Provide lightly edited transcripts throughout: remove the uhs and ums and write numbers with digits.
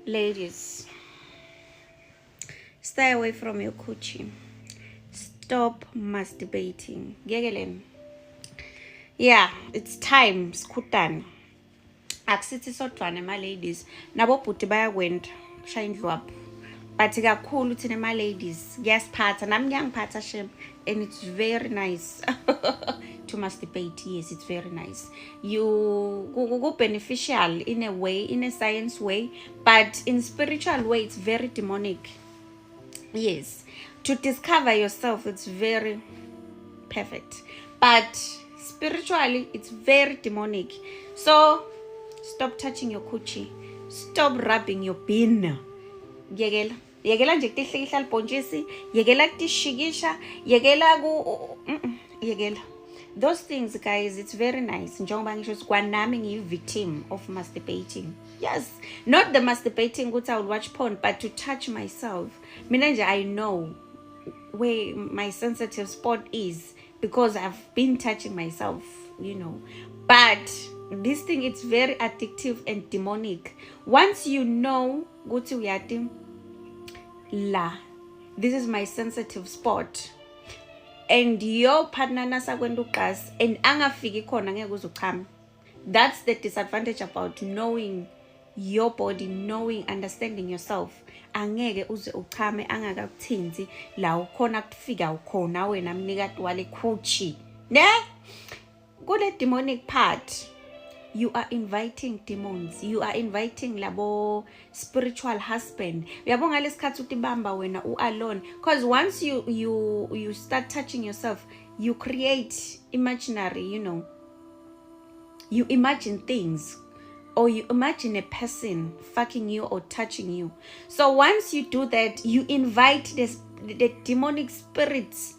Ladies, stay away from your coochie. Stop masturbating. Gegelin. Yeah, it's time. Skutani. Akusithi sodwana ladies. Nabo bhuti bayakwenda. Shaya indlu apho. But kakhulu thina ladies. Kuyasiphatha. Nami kuyangiphatha shem. And it's very nice. To masturbate, yes, it's very nice. You go beneficial in a way, in a science way, but in spiritual way, it's very demonic. Yes, to discover yourself, it's very perfect, but spiritually, it's very demonic. So stop touching your coochie, stop rubbing your bin. Yekela nje kutihlikihla libhontshisi, yekela kutishikisha, yekela those things, guys, it's very nice. Njengoba ngisho kwanami ngiyi-victim of masturbating. Yes, not the masturbating ukuthi I will watch porn, but to touch myself. Mina nje I know where my sensitive spot is because I've been touching myself, you know. But this thing, it's very addictive and demonic. Once you know ukuthi uyati la, this is my sensitive spot, and your partner nasakwenda uqasi and angafiki khona ngeke uzuchama. That's the disadvantage about knowing your body, knowing, understanding yourself. Angeke uze uchame angakakuthinzi la ukhona kufika ukhona wena mnikati wale coochie. Ne? Kule demonic part, you are inviting demons. You are inviting labo spiritual husband. Uyabonga lesikhathi utibamba wena alone, because once you start touching yourself, you create imaginary, you know, you imagine things, or you imagine a person fucking you or touching you. So once you do that, you invite the demonic spirits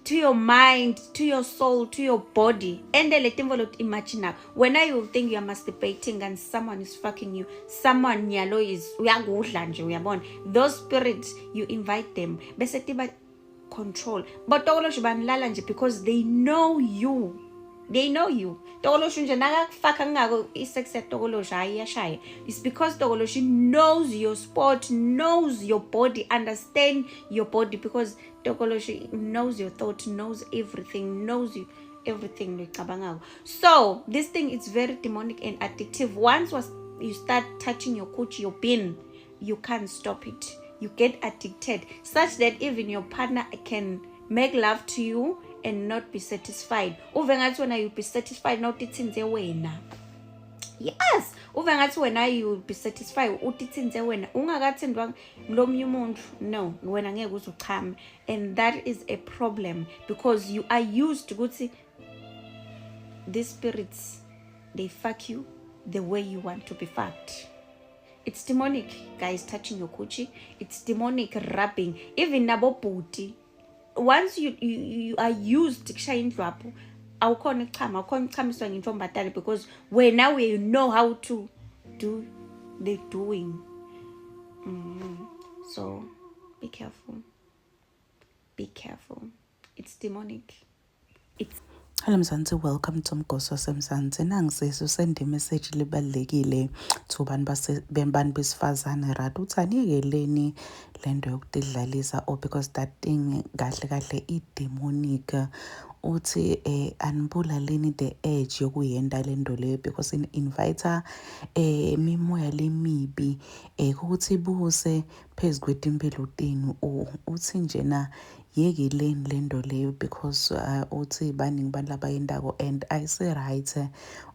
to your mind, to your soul, to your body. And the letimvo imagine when you think you are masturbating and someone is fucking you, someone nyalo is uyagudla. Those spirits, you invite them. Bese tiba control. But tokolo shibanilala nje because they know you. They know you. Tokoloshi nje nakakufaka ngako isex tokoloshi ayashaya. It's because tokoloshi knows your sport, knows your body, understand your body, because tokoloshi knows your thought, knows everything, knows you everything. So this thing is very demonic and addictive. Once you start touching your coochie, your bin, you can't stop it. You get addicted such that even your partner can make love to you and not be satisfied. Uvengathi wena you be satisfied not itsinze wena. Yes, uvengathi wena you be satisfied utitsinze wena. Ungakathindwa ngomnye umuntu. No, wena ngeke uzuchame. And that is a problem because you are used to ukuthi these spirits, they fuck you the way you want to be fucked. It's demonic, guys, touching your coochie. It's demonic rubbing. Even nabo booty. Once you are used to kushaya indlu apho, awukhona ukuchamiswa ngintombatane, because now we know how to do the doing. So be careful. Be careful. It's demonic. Hello Mzansi, welcome to Mgosi waseMzansi. Nangisizwe send message libalekile to bantu besifazane rad uthi anikeleni lento yokudidlalisa, or because that thing kahle i demonic. Uthi anibulaleni the edge yokuyenda lento leyo because in inviter mimoya lemibi ukuthi buse phezulu kwetimpilo tenu. Uthi njena yekeleni lento leyo because uthi baningi bantu labayendako and ayise right.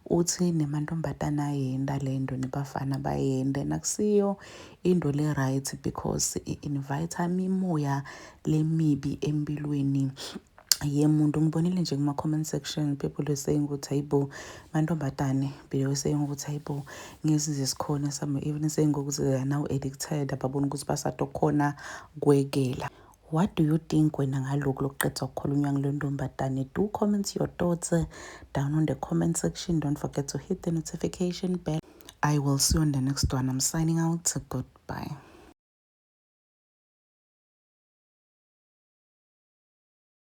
Uthi nemantombazana ayenda lento nebafana bayende nakusiyo into le right because invite imimoya lemibi empilweni yemuntu. Ngibonile nje kuma comment section people were saying ukuthi hayibo mantombazane, they were saying ukuthi hayibo ngezinto esikhona, some even saying ukuthi they are now addicted, ababona ukuthi basatokhona kwekela. What do you think wena ngalokho lokuqedza ukukhulunywa ngalo ntombazane? Do comment your thoughts down on the comment section. Don't forget to hit the notification bell. I will see you on the next one. I'm signing out. Goodbye.